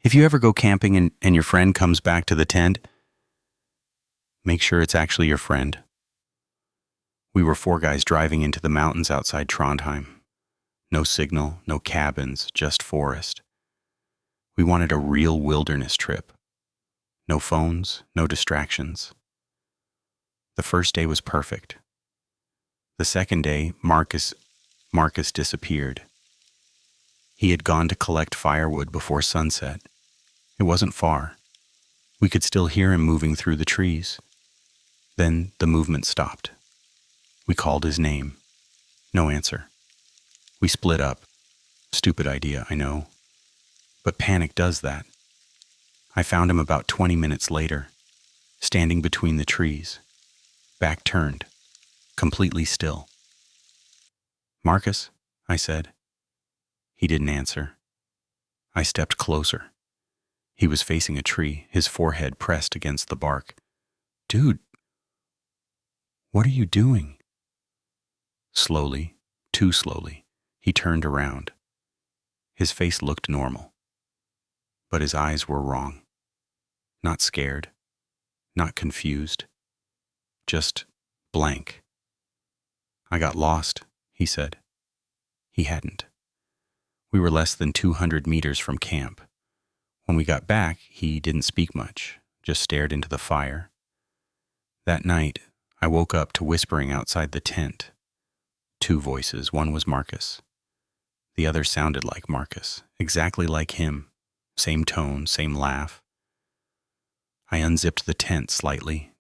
If you ever go camping and your friend comes back to the tent, make sure it's actually your friend. We were 4 guys driving into the mountains outside Trondheim. No signal, no cabins, just forest. We wanted a real wilderness trip. No phones, no distractions. The first day was perfect. The second day, Marcus disappeared. He had gone to collect firewood before sunset. It wasn't far. We could still hear him moving through the trees. Then the movement stopped. We called his name. No answer. We split up. Stupid idea, I know. But panic does that. I found him about 20 minutes later, standing between the trees, back turned, completely still. "Marcus," I said. He didn't answer. I stepped closer. He was facing a tree, his forehead pressed against the bark. "Dude, what are you doing?" Slowly, too slowly, he turned around. His face looked normal, but his eyes were wrong. Not scared, not confused, just blank. "I got lost," he said. He hadn't. We were less than 200 meters from camp. When we got back, he didn't speak much, just stared into the fire. That night, I woke up to whispering outside the tent. 2 voices. One was Marcus. The other sounded like Marcus, exactly like him. Same tone, same laugh. I unzipped the tent slightly.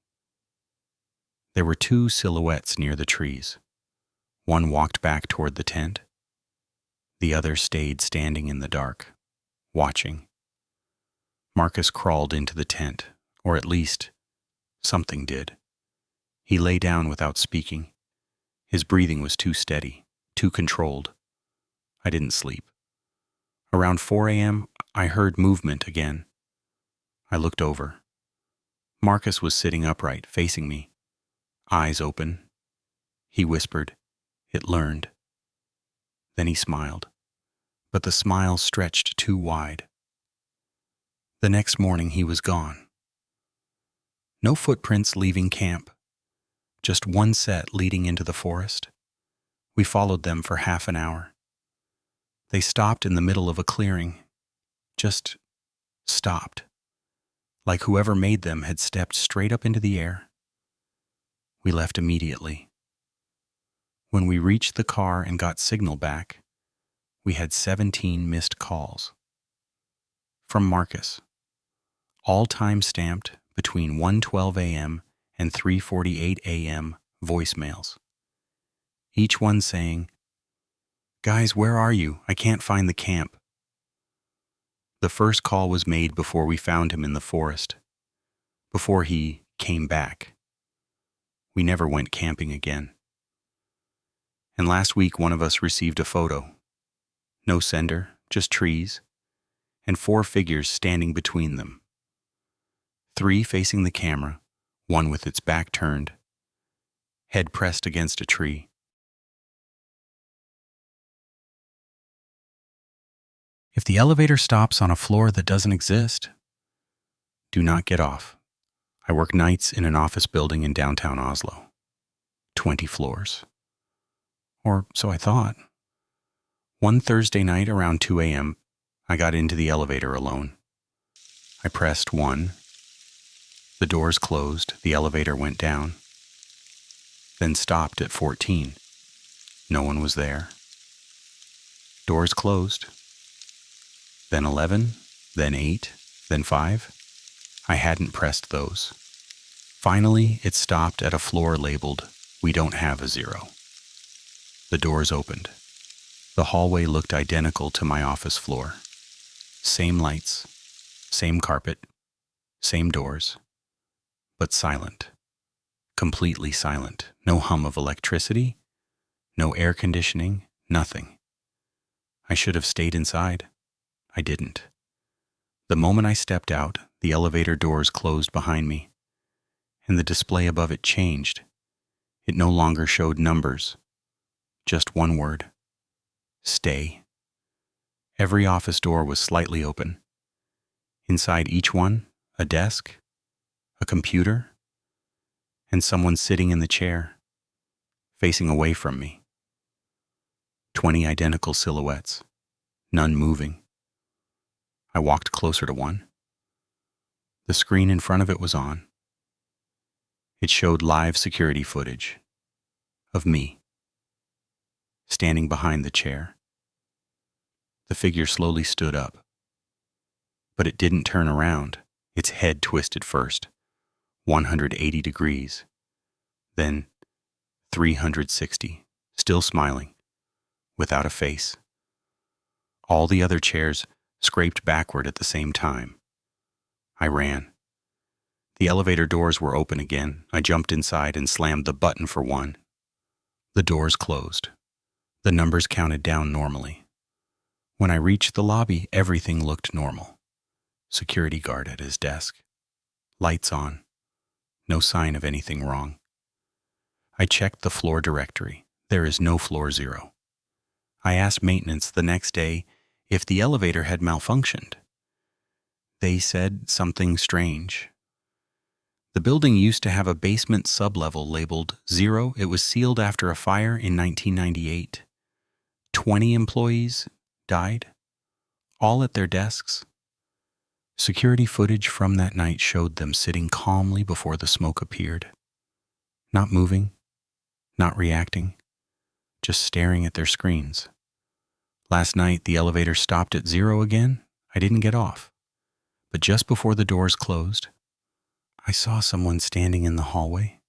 There were 2 silhouettes near the trees. One walked back toward the tent. The other stayed standing in the dark, watching. Marcus crawled into the tent, or at least, something did. He lay down without speaking. His breathing was too steady, too controlled. I didn't sleep. Around 4 a.m., I heard movement again. I looked over. Marcus was sitting upright, facing me, eyes open. He whispered, "It learned." Then he smiled, but the smile stretched too wide. The next morning he was gone. No footprints leaving camp, just one set leading into the forest. We followed them for half an hour. They stopped in the middle of a clearing, just stopped, like whoever made them had stepped straight up into the air. We left immediately. When we reached the car and got signal back, we had 17 missed calls. From Marcus. All time stamped between 1:12 a.m. and 3:48 a.m. voicemails. Each one saying, "Guys, where are you? I can't find the camp." The first call was made before we found him in the forest, before he came back. We never went camping again. And last week one of us received a photo. No sender, just trees, and 4 figures standing between them. 3 facing the camera, one with its back turned, head pressed against a tree. If the elevator stops on a floor that doesn't exist, do not get off. I work nights in an office building in downtown Oslo. 20 floors. Or so I thought. One Thursday night around 2 a.m., I got into the elevator alone. I pressed 1. The doors closed, the elevator went down, then stopped at 14. No one was there. Doors closed. Then 11, then 8, then 5. I hadn't pressed those. Finally, it stopped at a floor labeled, "We don't have a 0. The doors opened. The hallway looked identical to my office floor. Same lights, same carpet, same doors, but silent. Completely silent. No hum of electricity, no air conditioning, nothing. I should have stayed inside. I didn't. The moment I stepped out, the elevator doors closed behind me, and the display above it changed. It no longer showed numbers, just one word: stay. Every office door was slightly open. Inside each one, a desk, a computer, and someone sitting in the chair, facing away from me. 20 identical silhouettes, none moving. I walked closer to one. The screen in front of it was on. It showed live security footage of me, standing behind the chair. The figure slowly stood up, but it didn't turn around. Its head twisted first, 180 degrees, then 360, still smiling, without a face. All the other chairs scraped backward at the same time. I ran. The elevator doors were open again. I jumped inside and slammed the button for one. The doors closed. The numbers counted down normally. When I reached the lobby, everything looked normal. Security guard at his desk. Lights on. No sign of anything wrong. I checked the floor directory. There is no floor 0. I asked maintenance the next day if the elevator had malfunctioned. They said something strange. The building used to have a basement sublevel labeled 0. It was sealed after a fire in 1998. 20 employees died, all at their desks. Security footage from that night showed them sitting calmly before the smoke appeared. Not moving, not reacting, just staring at their screens. Last night, the elevator stopped at 0 again. I didn't get off. But just before the doors closed, I saw someone standing in the hallway,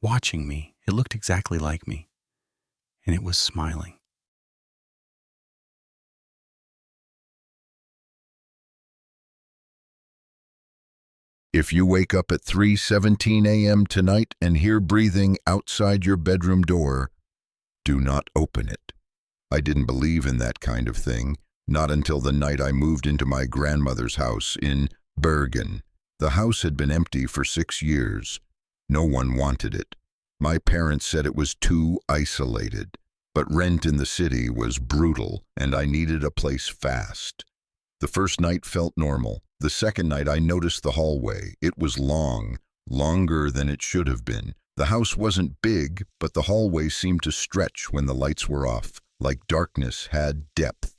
watching me. It looked exactly like me, and it was smiling. If you wake up at 3:17 a.m. tonight and hear breathing outside your bedroom door, do not open it. I didn't believe in that kind of thing, not until the night I moved into my grandmother's house in Bergen. The house had been empty for 6 years. No one wanted it. My parents said it was too isolated, but rent in the city was brutal and I needed a place fast. The first night felt normal. The second night I noticed the hallway. It was long, longer than it should have been. The house wasn't big, but the hallway seemed to stretch when the lights were off, like darkness had depth.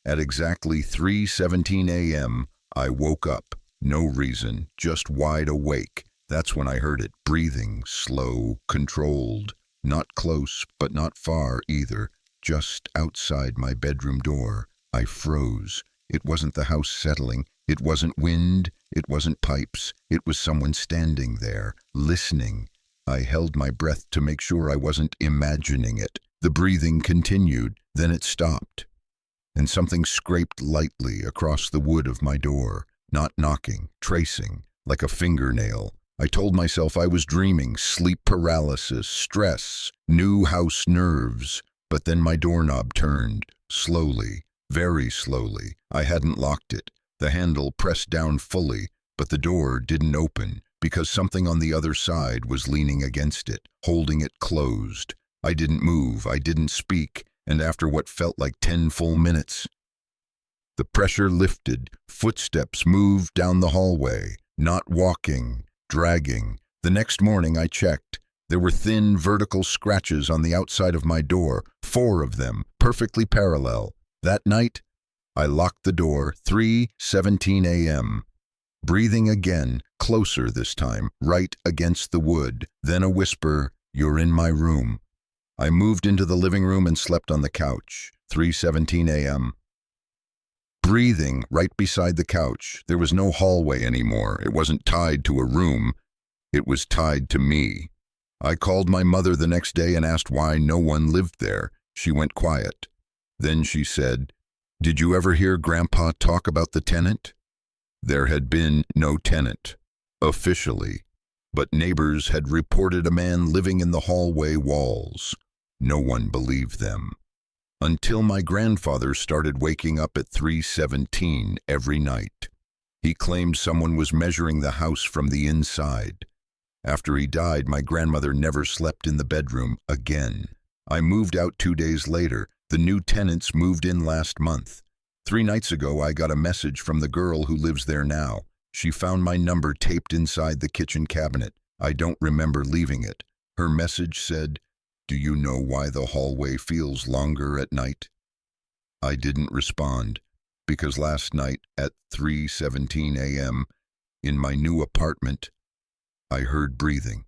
At exactly 3:17 a.m., I woke up. No reason, just wide awake. That's when I heard it, breathing, slow, controlled. Not close, but not far either, just outside my bedroom door. I froze. It wasn't the house settling. It wasn't wind. It wasn't pipes. It was someone standing there, listening. I held my breath to make sure I wasn't imagining it. The breathing continued, then it stopped. And something scraped lightly across the wood of my door, not knocking, tracing, like a fingernail. I told myself I was dreaming, sleep paralysis, stress, new house nerves. But then my doorknob turned, slowly, very slowly. I hadn't locked it. The handle pressed down fully, but the door didn't open because something on the other side was leaning against it, holding it closed. I didn't move, I didn't speak, and after what felt like 10 full minutes, the pressure lifted. Footsteps moved down the hallway, not walking, dragging. The next morning I checked. There were thin vertical scratches on the outside of my door, 4 of them, perfectly parallel. That night, I locked the door, 3:17 a.m. Breathing again, closer this time, right against the wood. Then a whisper, "You're in my room." I moved into the living room and slept on the couch, 3:17 a.m. Breathing right beside the couch. There was no hallway anymore. It wasn't tied to a room. It was tied to me. I called my mother the next day and asked why no one lived there. She went quiet. Then she said, "Did you ever hear Grandpa talk about the tenant?" There had been no tenant, officially, but neighbors had reported a man living in the hallway walls. No one believed them. Until my grandfather started waking up at 3:17 every night. He claimed someone was measuring the house from the inside. After he died, my grandmother never slept in the bedroom again. I moved out 2 days later. The new tenants moved in last month. 3 nights ago, I got a message from the girl who lives there now. She found my number taped inside the kitchen cabinet. I don't remember leaving it. Her message said, "Do you know why the hallway feels longer at night?" I didn't respond because last night at 3:17 a.m. in my new apartment, I heard breathing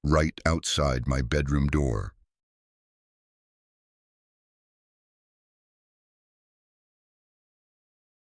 right outside my bedroom door.